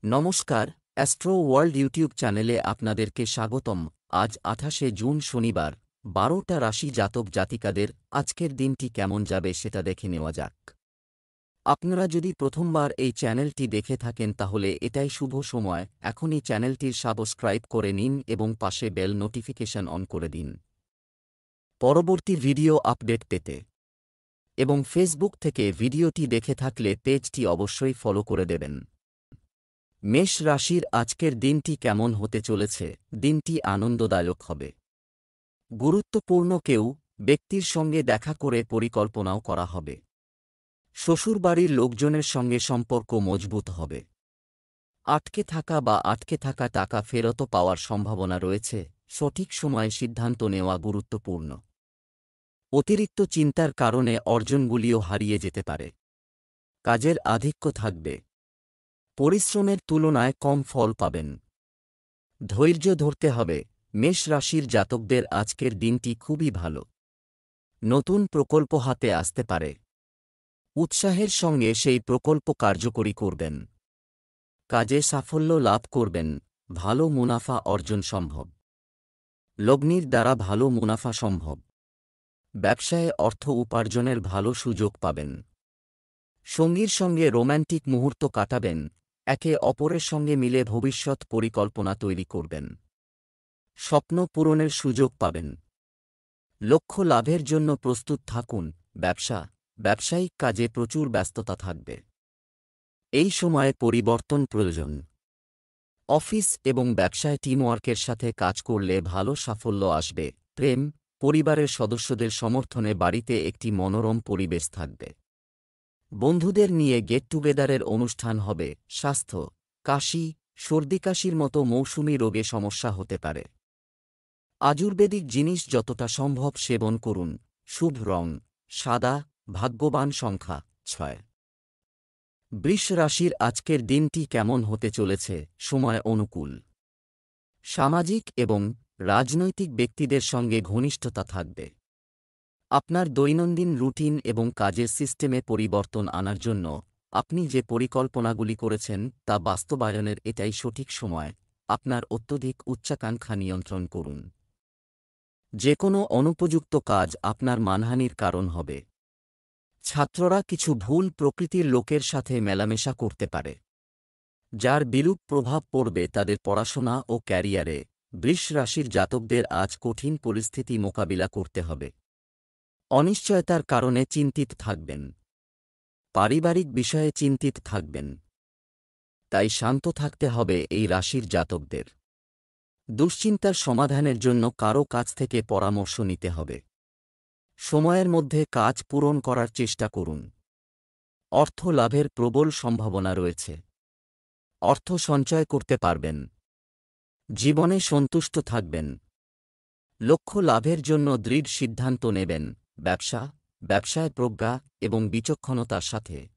নমস্কার, astro world YouTube চ্যানেলে আপনাদেরকে স্বাগতম। আজ 28শে জুন শনিবার, 12টা রাশি জাতক জাতিকাদের আজকের দিনটি কেমন যাবে সেটা দেখে নেওয়া যাক। আপনারা যদি প্রথমবার এই চ্যানেলটি দেখে থাকেন তাহলে এটাই শুভ সময়, এখনই চ্যানেলটির সাবস্ক্রাইব করে নিন এবং পাশে বেল নোটিফিকেশন অন করে দিন পরবর্তী ভিডিও আপডেট পেতে। এবং ফেসবুক থেকে ভিডিওটি দেখে থাকলে পেজটি অবশ্যই ফলো করে দেবেন। মেষ রাশির আজকের দিনটি কেমন হতে চলেছে? দিনটি আনন্দদায়ক হবে। গুরুত্বপূর্ণ কেউ ব্যক্তির সঙ্গে দেখা করে পরিকল্পনাও করা হবে। শ্বশুরবাড়ির লোকজনের সঙ্গে সম্পর্ক মজবুত হবে। আটকে থাকা টাকা ফেরত পাওয়ার সম্ভাবনা রয়েছে। সঠিক সময়ে সিদ্ধান্ত নেওয়া গুরুত্বপূর্ণ। অতিরিক্ত চিন্তার কারণে অর্জনগুলিও হারিয়ে যেতে পারে। কাজের আধিক্য থাকবে। পরিশ্রমের তুলনায় কম ফল পাবেন। ধৈর্য ধরতে হবে। মেষ রাশির জাতকদের আজকের দিনটি খুবই ভালো। নতুন প্রকল্প হাতে আসতে পারে। উৎসাহের সঙ্গে সেই প্রকল্প কার্যকরী করবেন। কাজে সাফল্য লাভ করবেন। ভালো মুনাফা অর্জন সম্ভব। লগ্নির দ্বারা ভালো মুনাফা সম্ভব। ব্যবসায়ে অর্থ উপার্জনের ভালো সুযোগ পাবেন। সঙ্গীর সঙ্গে রোম্যান্টিক মুহূর্ত কাটাবেন। একে অপরের সঙ্গে মিলে ভবিষ্যৎ পরিকল্পনা তৈরি করবেন। স্বপ্ন পূরণের সুযোগ পাবেন। লক্ষ্য লাভের জন্য প্রস্তুত থাকুন। ব্যবসায়িক কাজে প্রচুর ব্যস্ততা থাকবে। এই সময়ে পরিবর্তন প্রয়োজন। অফিস এবং ব্যবসায় টিমওয়ার্কের সাথে কাজ করলে ভালো সাফল্য আসবে। প্রেম, পরিবারের সদস্যদের সমর্থনে বাড়িতে একটি মনোরম পরিবেশ থাকবে। বন্ধুদের নিয়ে গেট টুগেদারের অনুষ্ঠান হবে। স্বাস্থ্য, সর্দি-কাশির মতো মৌসুমি রোগে সমস্যা হতে পারে। আয়ুর্বেদিক জিনিস যতটা সম্ভব সেবন করুন। শুভ রং সাদা। ভাগ্যবান সংখ্যা 6। বৃষ রাশির আজকের দিনটি কেমন হতে চলেছে? সময় অনুকূল। সামাজিক এবং রাজনৈতিক ব্যক্তিদের সঙ্গে ঘনিষ্ঠতা থাকবে। আপনার দৈনন্দিন রুটিন এবং কাজের সিস্টেমে পরিবর্তন আনার জন্য আপনি যে পরিকল্পনাগুলি করেছেন তা বাস্তবায়নের এটাই সঠিক সময়। আপনার অত্যধিক উচ্চাকাঙ্ক্ষা নিয়ন্ত্রণ করুন। যে কোনো অনুপযুক্ত কাজ আপনার মানহানির কারণ হবে। ছাত্ররা কিছু ভুল প্রকৃতির লোকের সাথে মেলামেশা করতে পারে, যার বিরূপ প্রভাব পড়বে তাদের পড়াশোনা ও ক্যারিয়ারে। বৃষ রাশির জাতকদের আজ কঠিন পরিস্থিতি মোকাবিলা করতে হবে। অনিশ্চয়তার কারণে চিন্তিত থাকবেন। পারিবারিক বিষয়ে চিন্তিত থাকবেন। তাই শান্ত থাকতে হবে এই রাশির জাতকদের। দুশ্চিন্তার সমাধানের জন্য কারও কাছ থেকে পরামর্শ নিতে হবে। সময়ের মধ্যে কাজ পূরণ করার চেষ্টা করুন। অর্থ লাভের প্রবল সম্ভাবনা রয়েছে। অর্থ সঞ্চয় করতে পারবেন। জীবনে সন্তুষ্ট থাকবেন। লক্ষ্য লাভের জন্য দৃঢ় সিদ্ধান্ত নেবেন। ব্যবসায় প্রজ্ঞা এবং বিচক্ষণতার সাথে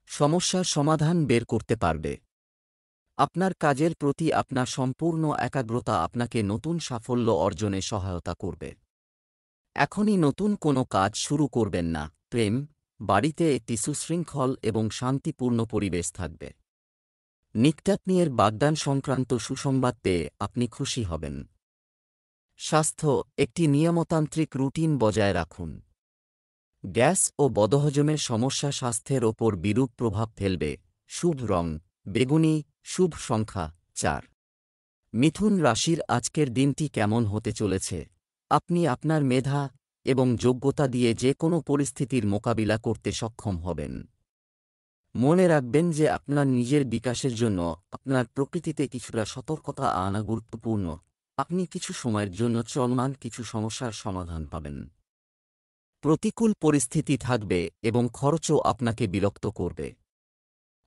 সমস্যার সমাধান বের করতে পারবে। আপনার কাজের প্রতি আপনার সম্পূর্ণ একাগ্রতা আপনাকে নতুন সাফল্য অর্জনে সহায়তা করবে। এখনই নতুন কোনো কাজ শুরু করবেন না। প্রেম, বাড়িতে একটি সুশৃঙ্খল এবং শান্তিপূর্ণ পরিবেশ থাকবে। নিত্যাত্মীয়ের বাগদান সংক্রান্ত সুসংবাদ পেয়ে আপনি খুশি হবেন। স্বাস্থ্য, একটি নিয়মতান্ত্রিক রুটিন বজায় রাখুন। গ্যাস ও বদহজমের সমস্যা স্বাস্থ্যের ওপর বিরূপ প্রভাব ফেলবে। শুভ রং বেগুনি। শুভ সংখ্যা 4। মিথুন রাশির আজকের দিনটি কেমন হতে চলেছে? আপনি আপনার মেধা এবং যোগ্যতা দিয়ে যে কোনো পরিস্থিতির মোকাবিলা করতে সক্ষম হবেন। মনে রাখবেন যে আপনার নিজের বিকাশের জন্য আপনার প্রকৃতিতে কিছুটা সতর্কতা আনা গুরুত্বপূর্ণ। আপনি কিছু সময়ের জন্য চলমান কিছু সমস্যার সমাধান পাবেন। প্রতিকূল পরিস্থিতি থাকবে এবং খরচও আপনাকে বিরক্ত করবে।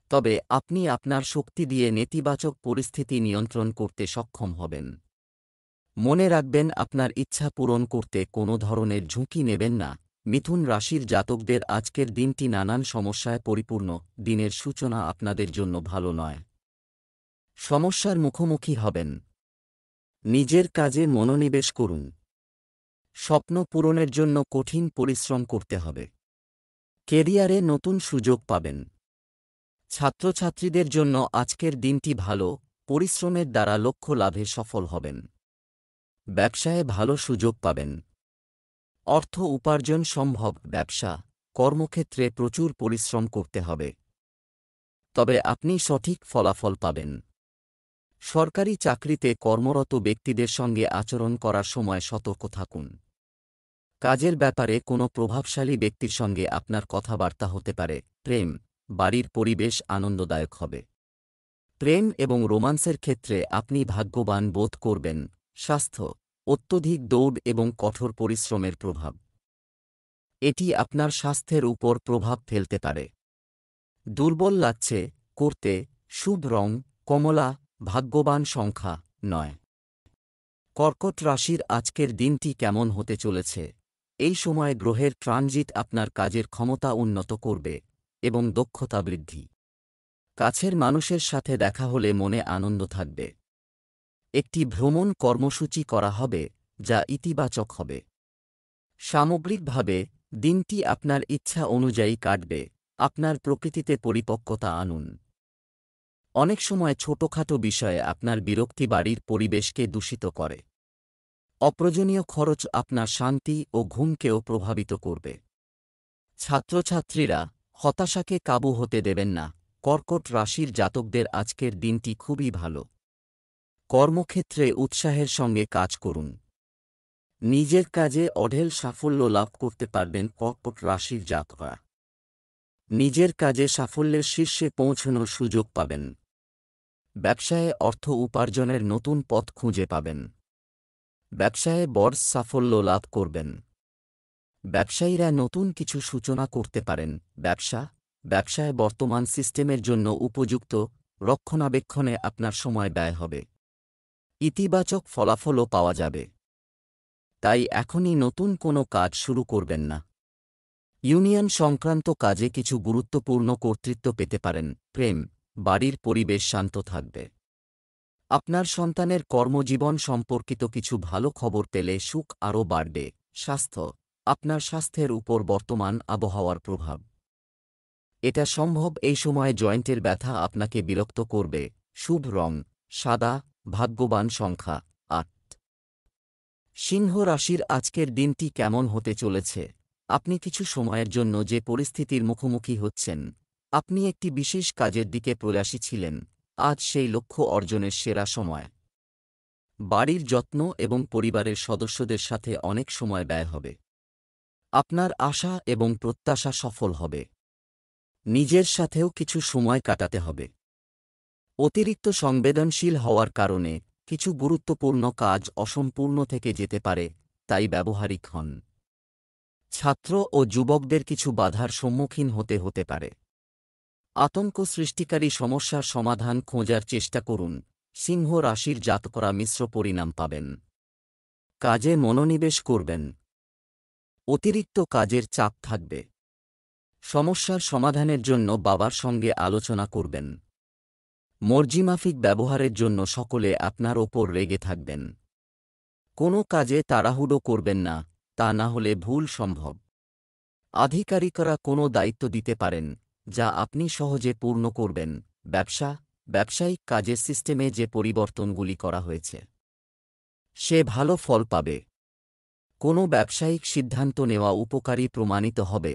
তবে আপনি আপনার শক্তি দিয়ে নেতিবাচক পরিস্থিতি নিয়ন্ত্রণ করতে সক্ষম হবেন। মনে রাখবেন আপনার ইচ্ছা পূরণ করতে কোনো ধরনের ঝুঁকি নেবেন না। মিথুন রাশির জাতকদের আজকের দিনটি নানান সমস্যায় পরিপূর্ণ। দিনের সূচনা আপনাদের জন্য ভালো নয়। সমস্যার মুখোমুখি হবেন। নিজের কাজে মনোনিবেশ করুন। স্বপ্ন পূরণের জন্য কঠিন পরিশ্রম করতে হবে। কেরিয়ারে নতুন সুযোগ পাবেন। ছাত্রছাত্রীদের জন্য আজকের দিনটি ভালো, পরিশ্রমের দ্বারা লক্ষ্য লাভে সফল হবেন। ব্যবসায়ে ভালো সুযোগ পাবেন। অর্থ উপার্জন সম্ভব। ব্যবসা, কর্মক্ষেত্রে প্রচুর পরিশ্রম করতে হবে, তবে আপনি সঠিক ফলাফল পাবেন। সরকারি চাকরিতে কর্মরত ব্যক্তিদের সঙ্গে আচরণ করার সময় সতর্ক থাকুন। কাজের ব্যাপারে কোনো প্রভাবশালী ব্যক্তির সঙ্গে আপনার কথাবার্তা হতে পারে। প্রেম, বাড়ির পরিবেশ আনন্দদায়ক হবে। প্রেম এবং রোমান্সের ক্ষেত্রে আপনি ভাগ্যবান বোধ করবেন। স্বাস্থ্য, অত্যধিক দৌড় এবং কঠোর পরিশ্রমের প্রভাব, এটি আপনার স্বাস্থ্যের উপর প্রভাব ফেলতে পারে। দুর্বল লাগছে করতে। শুভ রং কমলা। ভাগ্যবান সংখ্যা 9। কর্কট রাশির আজকের দিনটি কেমন হতে চলেছে? এই সময় গ্রহের ট্রানজিট আপনার কাজের ক্ষমতা উন্নত করবে এবং দক্ষতা বৃদ্ধি। কাছের মানুষের সাথে দেখা হলে মনে আনন্দ থাকবে। একটি ভ্রমণ কর্মসূচি করা হবে যা ইতিবাচক হবে। সামগ্রিকভাবে দিনটি আপনার ইচ্ছা অনুযায়ী কাটবে। আপনার প্রকৃতিতে পরিপক্কতা আনুন। অনেক সময় ছোটখাটো বিষয়ে আপনার বিরক্তি বাড়ির পরিবেশকে দূষিত করে। অপ্রয়োজনীয় খরচ আপনার শান্তি ও ঘুমকেও প্রভাবিত করবে। ছাত্রছাত্রীরা, হতাশাকে কাবু হতে দেবেন না। কর্কট রাশির জাতকদের আজকের দিনটি খুবই ভালো। কর্মক্ষেত্রে উৎসাহের সঙ্গে কাজ করুন। নিজের কাজে অঢেল সাফল্য লাভ করতে পারবেন কর্কট রাশির জাতকরা। নিজের কাজে সাফল্যের শীর্ষে পৌঁছানোর সুযোগ পাবেন। ব্যবসায়ে অর্থ উপার্জনের নতুন পথ খুঁজে পাবেন। ব্যবসায়ে বড় সাফল্য লাভ করবেন। ব্যবসায়ীরা নতুন কিছু সূচনা করতে পারেন। ব্যবসায় বর্তমান সিস্টেমের জন্য উপযুক্ত। রক্ষণাবেক্ষণে আপনার সময় ব্যয় হবে। ইতিবাচক ফলাফলও পাওয়া যাবে, তাই এখনই নতুন কোনো কাজ শুরু করবেন না। ইউনিয়ন সংক্রান্ত কাজে কিছু গুরুত্বপূর্ণ কর্তৃত্ব পেতে পারেন। প্রেম, বাড়ির পরিবেশ শান্ত থাকবে। আপনার সন্তানের কর্মজীবন সম্পর্কিত কিছু ভালো খবর পেলে সুখ আরও বাড়বে। স্বাস্থ্য, আপনার স্বাস্থ্যের উপর বর্তমান আবহাওয়ার প্রভাব, এটা সম্ভব এই সময়ে জয়েন্টের ব্যথা আপনাকে বিরক্ত করবে। শুভ রং সাদা। ভাগ্যবান সংখ্যা 8। সিংহ রাশির আজকের দিনটি কেমন হতে চলেছে? আপনি কিছু সময়ের জন্য যে পরিস্থিতির মুখোমুখি হচ্ছেন, আপনি একটি বিশেষ কাজের দিকে প্রয়াসী ছিলেন। আজ সেই লক্ষ্য অর্জনের সেরা সময়। বাড়ির যত্ন এবং পরিবারের সদস্যদের সাথে অনেক সময় ব্যয় হবে। আপনার আশা এবং প্রত্যাশা সফল হবে। নিজের সাথেও কিছু সময় কাটাতে হবে। অতিরিক্ত সংবেদনশীল হওয়ার কারণে কিছু গুরুত্বপূর্ণ কাজ অসম্পূর্ণ থেকে যেতে পারে, তাই ব্যবহারিক হন। ছাত্র ও যুবকদের কিছু বাধার সম্মুখীন হতে পারে। আতঙ্ক সৃষ্টিকারী সমস্যার সমাধান খোঁজার চেষ্টা করুন। সিংহ রাশির জাতকরা মিশ্র পরিণাম পাবেন। কাজে মনোনিবেশ করবেন। অতিরিক্ত কাজের চাপ থাকবে। সমস্যার সমাধানের জন্য বাবার সঙ্গে আলোচনা করবেন। মর্জিমাফিক ব্যবহারের জন্য সকলে আপনার ওপর রেগে থাকবেন। কোনো কাজে তাড়াহুড়ো করবেন না, তা না হলে ভুল সম্ভব। আধিকারিকরা কোনো দায়িত্ব দিতে পারেন যা আপনি সহজে পূর্ণ করবেন। ব্যবসায়িক কাজের সিস্টেমে যে পরিবর্তনগুলি করা হয়েছে, সে ভালো ফল পাবে। কোনো ব্যবসায়িক সিদ্ধান্ত নেওয়া উপকারী প্রমাণিত হবে,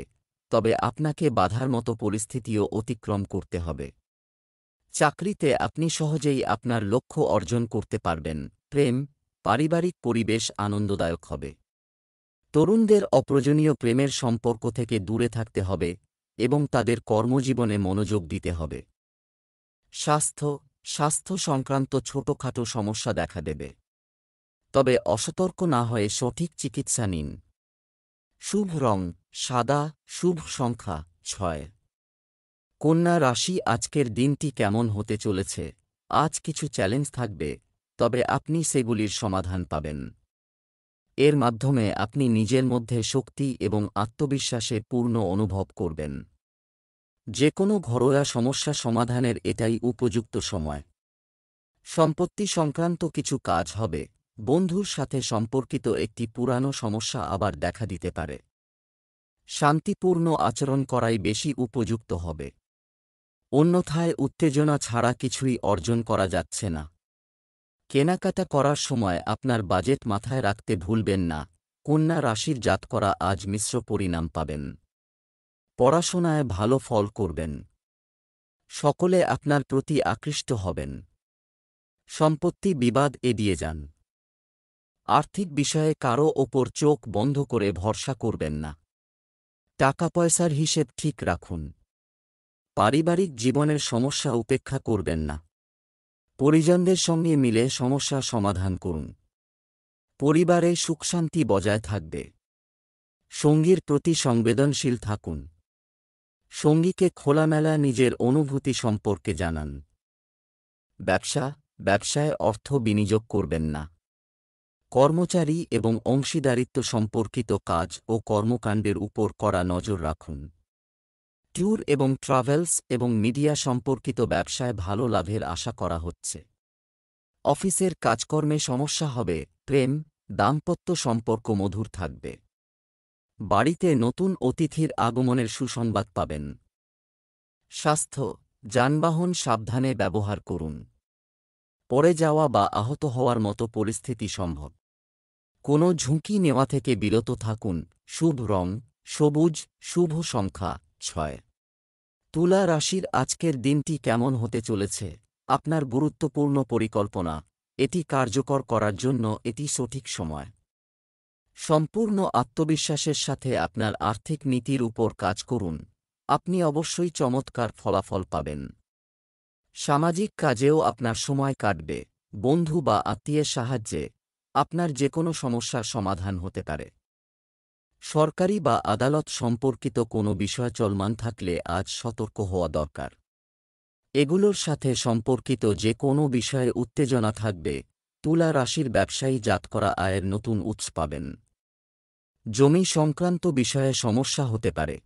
তবে আপনাকে বাধার মতো পরিস্থিতিও অতিক্রম করতে হবে। চাকরিতে আপনি সহজেই আপনার লক্ষ্য অর্জন করতে পারবেন। প্রেম, পারিবারিক পরিবেশ আনন্দদায়ক হবে। তরুণদের অপ্রয়োজনীয় প্রেমের সম্পর্ক থেকে দূরে থাকতে হবে এবং তাদের কর্মজীবনে মনোযোগ দিতে হবে। স্বাস্থ্য সংক্রান্ত ছোটখাটো সমস্যা দেখা দেবে, তবে অসতর্ক না হয়ে সঠিক চিকিৎসা নিন। শুভ রং সাদা। শুভ সংখ্যা 6। কন্যা রাশি আজকের দিনটি কেমন হতে চলেছে? আজ কিছু চ্যালেঞ্জ থাকবে, তবে আপনি সেগুলির সমাধান পাবেন। এর মাধ্যমে আপনি নিজের মধ্যে শক্তি এবং আত্মবিশ্বাসে পূর্ণ অনুভব করবেন। যে কোনো ঘরোয়া সমস্যা সমাধানের এটাই উপযুক্ত সময়। সম্পত্তি সংক্রান্ত কিছু কাজ হবে। বন্ধুর সাথে সম্পর্কিত একটি পুরানো সমস্যা আবার দেখা দিতে পারে। শান্তিপূর্ণ আচরণ করাই বেশি উপযুক্ত হবে। অন্যথায় উত্তেজনা ছাড়া কিছুই অর্জন করা যাচ্ছে না। কেনাকাটা করার সময় আপনার বাজেট মাথায় রাখতে ভুলবেন না। কন্যা রাশির জাতকরা আজ মিশ্র পরিণাম পাবেন। পড়াশোনায় ভালো ফল করবেন। সকলে আপনার প্রতি আকৃষ্ট হবেন। সম্পত্তি বিবাদ এড়িয়ে যান। আর্থিক বিষয়ে কারও ওপর চোখ বন্ধ করে ভরসা করবেন না। টাকা পয়সার হিসেব ঠিক রাখুন। পারিবারিক জীবনের সমস্যা উপেক্ষা করবেন না। পরিজনদের সঙ্গে মিলে সমস্যা সমাধান করুন। পরিবারে সুখশান্তি বজায় থাকবে। সঙ্গীর প্রতি সংবেদনশীল থাকুন। সঙ্গীকে খোলামেলা নিজের অনুভূতি সম্পর্কে জানান। ব্যবসায় অর্থ বিনিয়োগ করবেন না। কর্মচারী এবং অংশীদারিত্ব সম্পর্কিত কাজ ও কর্মকাণ্ডের উপর কড়া নজর রাখুন। ট্যুর এবং ট্রাভেলস এবং মিডিয়া সম্পর্কিত ব্যবসায় ভালো লাভের আশা করা হচ্ছে। অফিসের কাজকর্মে সমস্যা হবে। প্রেম, দাম্পত্য সম্পর্ক মধুর থাকবে। বাড়িতে নতুন অতিথির আগমনের সুসংবাদ পাবেন। স্বাস্থ্য, যানবাহন সাবধানে ব্যবহার করুন। পড়ে যাওয়া বা আহত হওয়ার মতো পরিস্থিতি সম্ভব। কোনো ঝুঁকি নেওয়া থেকে বিরত থাকুন। শুভ রং সবুজ, শুভ সংখ্যা 6। তুলা রাশির আজকের দিনটি কেমন হতে চলেছে? আপনার গুরুত্বপূর্ণ পরিকল্পনা, এটি কার্যকর করার জন্য এটি সঠিক সময়। সম্পূর্ণ আত্মবিশ্বাসের সাথে আপনার আর্থিক নীতির উপর কাজ করুন। আপনি অবশ্যই চমৎকার ফলাফল পাবেন। সামাজিক কাজেও আপনার সময় কাটবে। বন্ধু বা আত্মীয়ের সাহায্যে আপনার যে কোনো সমস্যার সমাধান হতে পারে। সরকারি বা আদালত সম্পর্কিত কোনো বিষয় চলমান থাকলে আজ সতর্ক হওয়া দরকার। এগুলোর সাথে সম্পর্কিত যে কোনো বিষয়ে উত্তেজনা থাকবে। তুলা রাশির ব্যবসায়ী জাতকরা আয়ের নতুন উৎস পাবেন। জমি সংক্রান্ত বিষয়ে সমস্যা হতে পারে।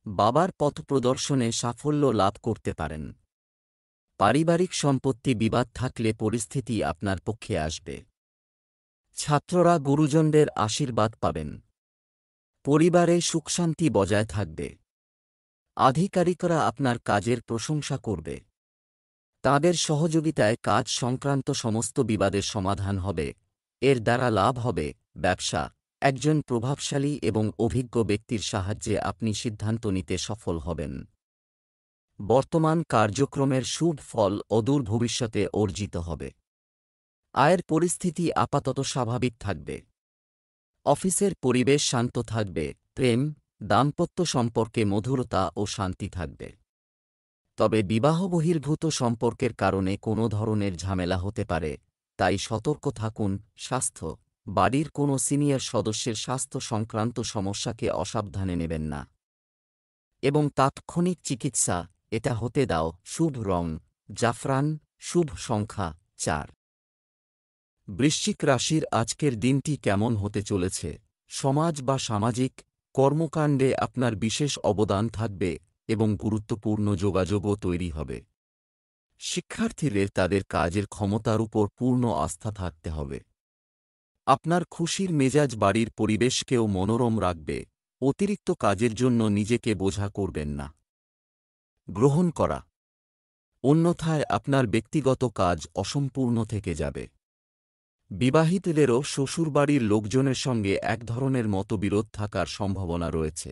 বাবার পথপ্রদর্শনে সাফল্য লাভ করতে পারেন। পারিবারিক সম্পত্তি বিবাদ থাকলে পরিস্থিতি আপনার পক্ষে আসবে। ছাত্ররা গুরুজনদের আশীর্বাদ পাবেন। পরিবারে সুখশান্তি বজায় থাকবে। আধিকারিকরা আপনার কাজের প্রশংসা করবে। তাদের সহযোগিতায় কাজ সংক্রান্ত সমস্ত বিবাদের সমাধান হবে। এর দ্বারা লাভ হবে। ব্যবসা, একজন প্রভাবশালী এবং অভিজ্ঞ ব্যক্তির সাহায্যে আপনি সিদ্ধান্ত নিতে সফল হবেন। বর্তমান কার্যক্রমের শুভ ফল অদূর ভবিষ্যতে অর্জিত হবে। আয়ের পরিস্থিতি আপাতত স্বাভাবিক থাকবে। অফিসের পরিবেশ শান্ত থাকবে। প্রেম, দাম্পত্য সম্পর্কে মধুরতা ও শান্তি থাকবে। তবে বিবাহ বহির্ভূত সম্পর্কের কারণে কোনো ধরনের ঝামেলা হতে পারে, তাই সতর্ক থাকুন। স্বাস্থ্য, বাড়ির কোনো সিনিয়র সদস্যের স্বাস্থ্য সংক্রান্ত সমস্যাকে অসাবধানে নেবেন না এবং তাৎক্ষণিক চিকিৎসা এটা হতে দাও। শুভ রং জাফরান, শুভ সংখ্যা 4। বৃশ্চিক রাশির আজকের দিনটি কেমন হতে চলেছে? সমাজ বা সামাজিক কর্মকাণ্ডে আপনার বিশেষ অবদান থাকবে এবং গুরুত্বপূর্ণ যোগাযোগও তৈরি হবে। শিক্ষার্থীদের তাদের কাজের ক্ষমতার উপর পূর্ণ আস্থা থাকতে হবে। আপনার খুশির মেজাজ বাড়ির পরিবেশকেও মনোরম রাখবে। অতিরিক্ত কাজের জন্য নিজেকে বোঝা করবেন না। গ্রহণ করা, অন্যথায় আপনার ব্যক্তিগত কাজ অসম্পূর্ণ থেকে যাবে। বিবাহিতদেরও শ্বশুরবাড়ির লোকজনের সঙ্গে এক ধরনের মতবিরোধ থাকার সম্ভাবনা রয়েছে।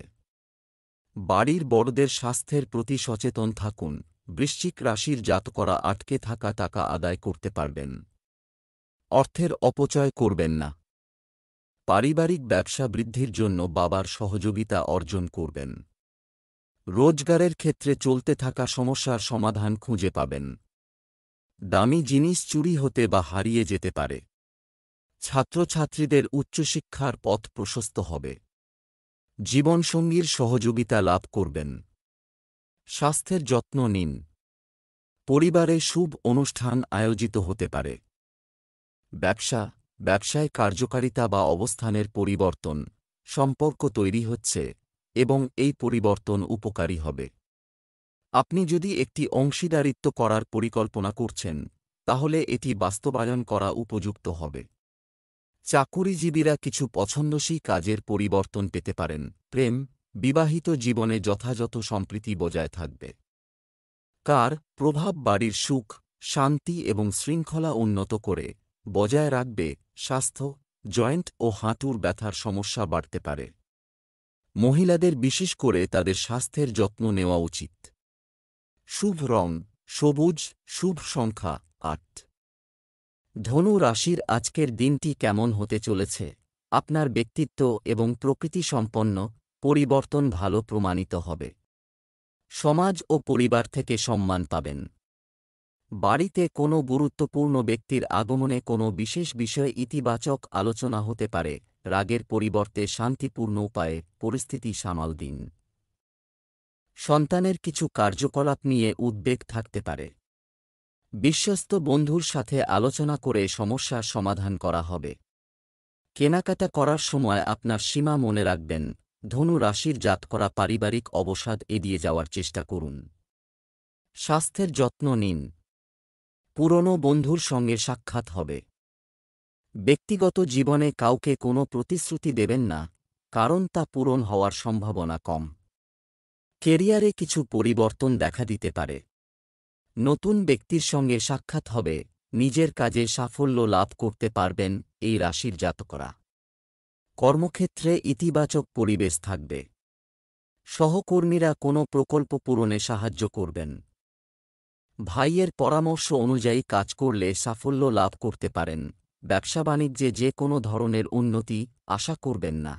বাড়ির বড়দের স্বাস্থ্যের প্রতি সচেতন থাকুন। বৃশ্চিক রাশির জাতকরা আটকে থাকা টাকা আদায় করতে পারবেন। অর্থের অপচয় করবেন না। পারিবারিক ব্যবসা বৃদ্ধির জন্য বাবার সহযোগিতা অর্জন করবেন। রোজগারের ক্ষেত্রে চলতে থাকা সমস্যার সমাধান খুঁজে পাবেন। দামি জিনিস চুরি হতে বা হারিয়ে যেতে পারে। ছাত্রছাত্রীদের উচ্চশিক্ষার পথ প্রশস্ত হবে। জীবনসঙ্গীর সহযোগিতা লাভ করবেন। স্বাস্থ্যের যত্ন নিন। পরিবারে শুভ অনুষ্ঠান আয়োজিত হতে পারে। ব্যবসায় কার্যকারিতা বা অবস্থানের পরিবর্তন, সম্পর্ক তৈরি হচ্ছে এবং এই পরিবর্তন উপকারী হবে। আপনি যদি একটি অংশীদারিত্ব করার পরিকল্পনা করছেন, তাহলে এটি বাস্তবায়ন করা উপযুক্ত হবে। চাকুরিজীবীরা কিছু পছন্দসই কাজের পরিবর্তন পেতে পারেন। প্রেম, বিবাহিত জীবনে যথাযথ সম্প্রীতি বজায় থাকবে। কার প্রভাব বাড়ির সুখ, শান্তি এবং শৃঙ্খলা উন্নত করে বজায় রাখবে। স্বাস্থ্য, জয়েন্ট ও হাঁটুর ব্যথার সমস্যা বাড়তে পারে। মহিলাদের বিশেষ করে তাদের স্বাস্থ্যের যত্ন নেওয়া উচিত। শুভ রং সবুজ, শুভ সংখ্যা ৮। ধনু রাশির আজকের দিনটি কেমন হতে চলেছে? আপনার ব্যক্তিত্ব এবং প্রকৃতি সম্পন্ন পরিবর্তন ভালো প্রমাণিত হবে। সমাজ ও পরিবার থেকে সম্মান পাবেন। বাড়িতে কোনো গুরুত্বপূর্ণ ব্যক্তির আগমনে কোনো বিশেষ বিষয়ে ইতিবাচক আলোচনা হতে পারে। রাগের পরিবর্তে শান্তিপূর্ণ উপায়ে পরিস্থিতি সামাল দিন। সন্তানের কিছু কার্যকলাপ নিয়ে উদ্বেগ থাকতে পারে। বিশ্বস্ত বন্ধুর সাথে আলোচনা করে সমস্যার সমাধান করা হবে। কেনাকাটা করার সময় আপনার সীমা মনে রাখবেন। ধনু রাশির জাতকরা পারিবারিক অবসাদ এড়িয়ে যাওয়ার চেষ্টা করুন। স্বাস্থ্যের যত্ন নিন। পুরনো বন্ধুর সঙ্গে সাক্ষাৎ হবে। ব্যক্তিগত জীবনে কাউকে কোনো প্রতিশ্রুতি দেবেন না, কারণ তা পূরণ হওয়ার সম্ভাবনা কম। কেরিয়ারে কিছু পরিবর্তন দেখা দিতে পারে। নতুন ব্যক্তির সঙ্গে সাক্ষাৎ হবে। নিজের কাজে সাফল্য লাভ করতে পারবেন এই রাশির জাতকরা। কর্মক্ষেত্রে ইতিবাচক পরিবেশ থাকবে। সহকর্মীরা কোনো প্রকল্প পূরণে সাহায্য করবেন। ভাইয়ের পরামর্শ অনুযায়ী কাজ করলে সাফল্য লাভ করতে পারেন। ব্যবসা বাণিজ্যে যে কোনো ধরনের উন্নতি আশা করবেন না।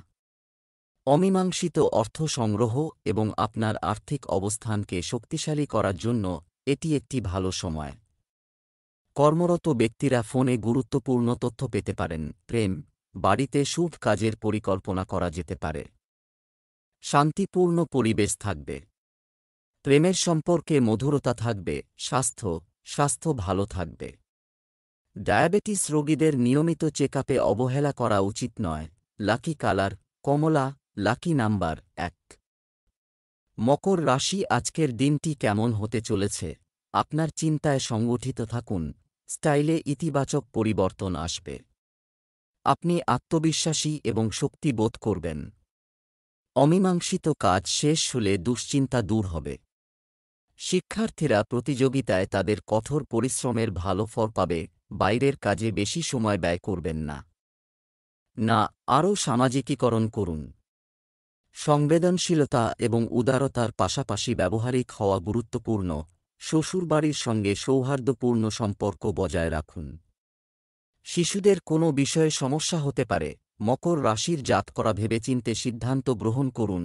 অমীমাংসিত অর্থ সংগ্রহ এবং আপনার আর্থিক অবস্থানকে শক্তিশালী করার জন্য এটি একটি ভালো সময়। কর্মরত ব্যক্তিরা ফোনে গুরুত্বপূর্ণ তথ্য পেতে পারেন। প্রেম, বাড়িতে শুভ কাজের পরিকল্পনা করা যেতে পারে। শান্তিপূর্ণ পরিবেশ থাকবে। প্রেমের সম্পর্কে মধুরতা থাকবে। স্বাস্থ্য ভালো থাকবে। ডায়াবেটিস রোগীদের নিয়মিত চেকআপে অবহেলা করা উচিত নয়। লাকি কালার কমলা, লাকি নাম্বার ১। মকর রাশি আজকের দিনটি কেমন হতে চলেছে? আপনার চিন্তায় সংগঠিত থাকুন। স্টাইলে ইতিবাচক পরিবর্তন আসবে। আপনি আত্মবিশ্বাসী এবং শক্তি বোধ করবেন। অমীমাংসিত কাজ শেষ হলে দুশ্চিন্তা দূর হবে। শিক্ষার্থীরা প্রতিযোগিতায় তাদের কঠোর পরিশ্রমের ভালো ফল পাবে। বাইরের কাজে বেশি সময় ব্যয় করবেন না, আরও সামাজিকীকরণ করুন। সংবেদনশীলতা এবং উদারতার পাশাপাশি ব্যবহারিক হওয়া গুরুত্বপূর্ণ। শ্বশুরবাড়ির সঙ্গে সৌহার্দ্যপূর্ণ সম্পর্ক বজায় রাখুন। শিশুদের কোনো বিষয়ে সমস্যা হতে পারে। মকর রাশির জাতকরা ভেবেচিন্তে সিদ্ধান্ত গ্রহণ করুন,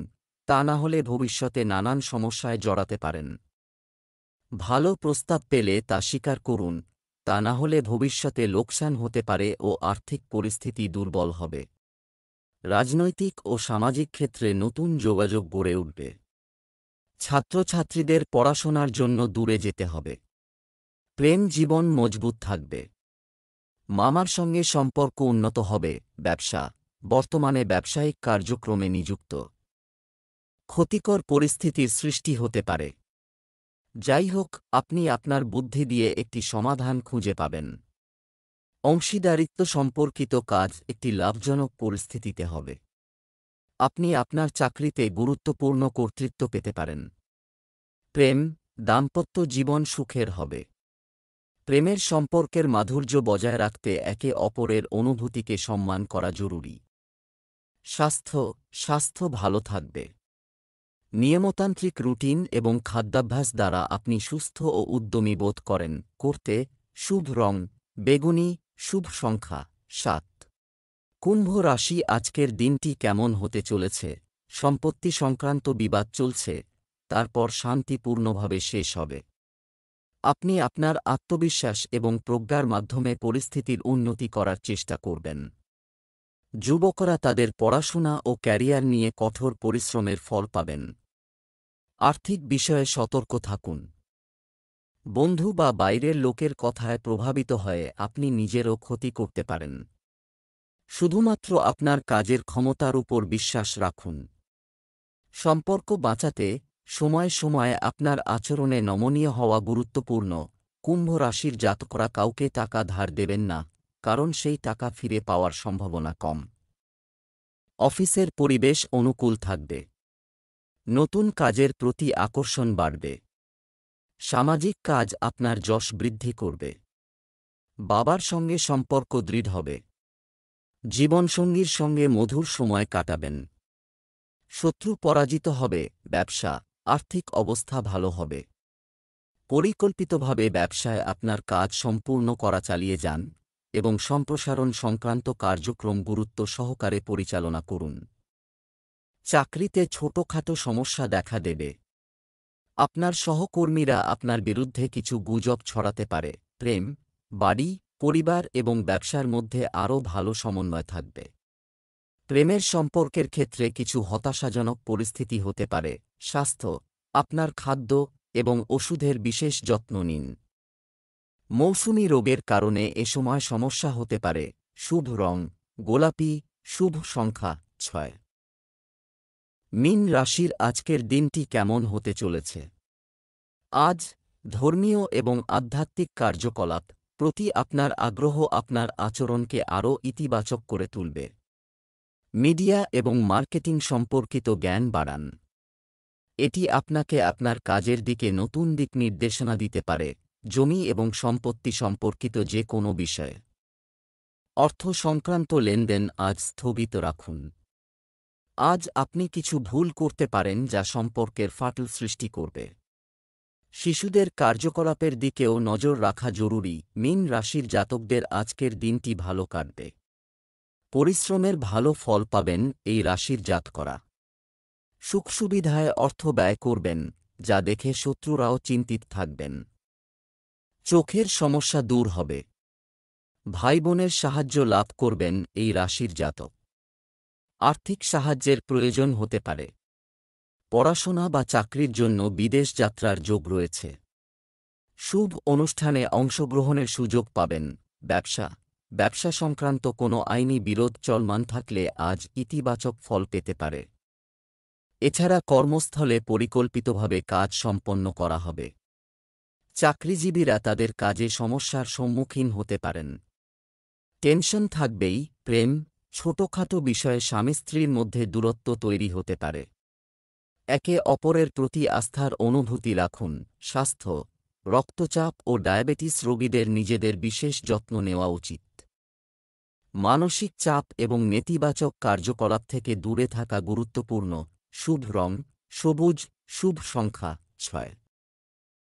তা না হলে ভবিষ্যতে নানান সমস্যায় জড়াতে পারেন। ভালো প্রস্তাব পেলে তা স্বীকার করুন, তা না হলে ভবিষ্যতে লোকসান হতে পারে ও আর্থিক পরিস্থিতি দুর্বল হবে। রাজনৈতিক ও সামাজিক ক্ষেত্রে নতুন যোগাযোগ গড়ে উঠবে। ছাত্রছাত্রীদের পড়াশোনার জন্য দূরে যেতে হবে। প্রেম জীবন মজবুত থাকবে। মামার সঙ্গে সম্পর্ক উন্নত হবে। ব্যবসা, বর্তমানে ব্যবসায়িক কার্যক্রমে নিযুক্ত। ক্ষতিকর পরিস্থিতির সৃষ্টি হতে পারে। যাই হোক, আপনি আপনার বুদ্ধি দিয়ে একটি সমাধান খুঁজে পাবেন। অংশীদারিত্ব সম্পর্কিত কাজ একটি লাভজনক পরিস্থিতিতে হবে। আপনি আপনার চাকরিতে গুরুত্বপূর্ণ কর্তৃত্ব পেতে পারেন। প্রেম, দাম্পত্য জীবন সুখের হবে। প্রেমের সম্পর্কের মাধুর্য বজায় রাখতে একে অপরের অনুভূতিকে সম্মান করা জরুরি। স্বাস্থ্য ভালো থাকবে। নিয়মতান্ত্রিক রুটিন এবং খাদ্যাভ্যাস দ্বারা আপনি সুস্থ ও উদ্যমী বোধ করেন। শুভ রং বেগুনি, শুভ সংখ্যা ৭। কুম্ভ রাশি আজকের দিনটি কেমন হতে চলেছে? সম্পত্তি সংক্রান্ত বিবাদ চলছে, তারপর শান্তিপূর্ণভাবে শেষ হবে। আপনি আপনার আত্মবিশ্বাস এবং প্রজ্ঞার মাধ্যমে পরিস্থিতির উন্নতি করার চেষ্টা করবেন। যুবকরা তাদের পড়াশোনা ও ক্যারিয়ার নিয়ে কঠোর পরিশ্রমের ফল পাবেন। আর্থিক বিষয়ে সতর্ক থাকুন। বন্ধু বা বাইরের লোকের কথায় প্রভাবিত হয়ে আপনি নিজেরও ক্ষতি করতে পারেন। শুধুমাত্র আপনার কাজের ক্ষমতার উপর বিশ্বাস রাখুন। সম্পর্ক বাঁচাতে সময়ে সময়ে আপনার আচরণে নমনীয় হওয়া গুরুত্বপূর্ণ। কুম্ভ রাশির জাতকরা কাউকে টাকা ধার দেবেন না, কারণ সেই টাকা ফিরে পাওয়ার সম্ভাবনা কম। অফিসের পরিবেশ অনুকূল থাকবে। নতুন কাজের প্রতি আকর্ষণ বাড়বে। সামাজিক কাজ আপনার যশ বৃদ্ধি করবে। বাবার সঙ্গে সম্পর্ক দৃঢ় হবে। জীবনসঙ্গীর সঙ্গে মধুর সময় কাটাবেন। শত্রু পরাজিত হবে। ব্যবসা, আর্থিক অবস্থা ভালো হবে। পরিকল্পিতভাবে ব্যবসায় আপনার কাজ সম্পূর্ণ করা চালিয়ে যান এবং সম্প্রসারণ সংক্রান্ত কার্যক্রম গুরুত্ব সহকারে পরিচালনা করুন। চাকরিতে ছোটখাটো সমস্যা দেখা দেবে। আপনার সহকর্মীরা আপনার বিরুদ্ধে কিছু গুজব ছড়াতে পারে। প্রেম, বাড়ি, পরিবার এবং ব্যবসার মধ্যে আরও ভালো সমন্বয় থাকবে। প্রেমের সম্পর্কের ক্ষেত্রে কিছু হতাশাজনক পরিস্থিতি হতে পারে। স্বাস্থ্য, আপনার খাদ্য এবং ওষুধের বিশেষ যত্ন নিন। মৌসুমী রোগের কারণে এ সময় সমস্যা হতে পারে। শুভ রং গোলাপি। শুভ সংখ্যা 6। মীন রাশির আজকের দিনটি কেমন হতে চলেছে? আজ ধর্মীয় এবং আধ্যাত্মিক কার্যকলাপ প্রতি আপনার আগ্রহ আপনার আচরণকে আরও ইতিবাচক করে তুলবে। মিডিয়া এবং মার্কেটিং সম্পর্কিত জ্ঞান বাড়ান। এটি আপনাকে আপনার কাজের দিকে নতুন দিক নির্দেশনা দিতে পারে। জমি এবং সম্পত্তি সম্পর্কিত যে কোনো বিষয়ে অর্থ সংক্রান্ত লেনদেন আজ স্থগিত রাখুন। আজ আপনি কিছু ভুল করতে পারেন যা সম্পর্কের ফাটল সৃষ্টি করবে। শিশুদের কার্যকলাপের দিকেও নজর রাখা জরুরি। মীন রাশির জাতকদের আজকের দিনটি ভালো কাটবে। পরিশ্রমের ভালো ফল পাবেন এই রাশির জাতকরা। সুখ সুবিধায় অর্থ ব্যয় করবেন, যা দেখে শত্রুরাও চিন্তিত থাকবেন। চোখের সমস্যা দূর হবে। ভাই বোনের সাহায্য লাভ করবেন এই রাশির জাতক। আর্থিক সাহায্যের প্রয়োজন হতে পারে। পড়াশোনা বা চাকরির জন্য বিদেশ যাত্রার যোগ রয়েছে। শুভ অনুষ্ঠানে অংশগ্রহণের সুযোগ পাবেন। ব্যবসা সংক্রান্ত কোনো আইনি বিরোধ চলমান থাকলে আজ ইতিবাচক ফল পেতে পারে। এছাড়া কর্মস্থলে পরিকল্পিতভাবে কাজ সম্পন্ন করা হবে। চাকরিজীবীরা তাদের কাজে সমস্যার সম্মুখীন হতে পারেন। টেনশন থাকবেই। প্রেম, ছোটখাটো বিষয়ে স্বামী স্ত্রীর মধ্যে দূরত্ব তৈরি হতে পারে। একে অপরের প্রতি আস্থার অনুভূতি রাখুন। স্বাস্থ্য, রক্তচাপ ও ডায়াবেটিস রোগীদের নিজেদের বিশেষ যত্ন নেওয়া উচিত। মানসিক চাপ এবং নেতিবাচক কার্যকলাপ থেকে দূরে থাকা গুরুত্বপূর্ণ। শুভ রং সবুজ। শুভ সংখ্যা 6।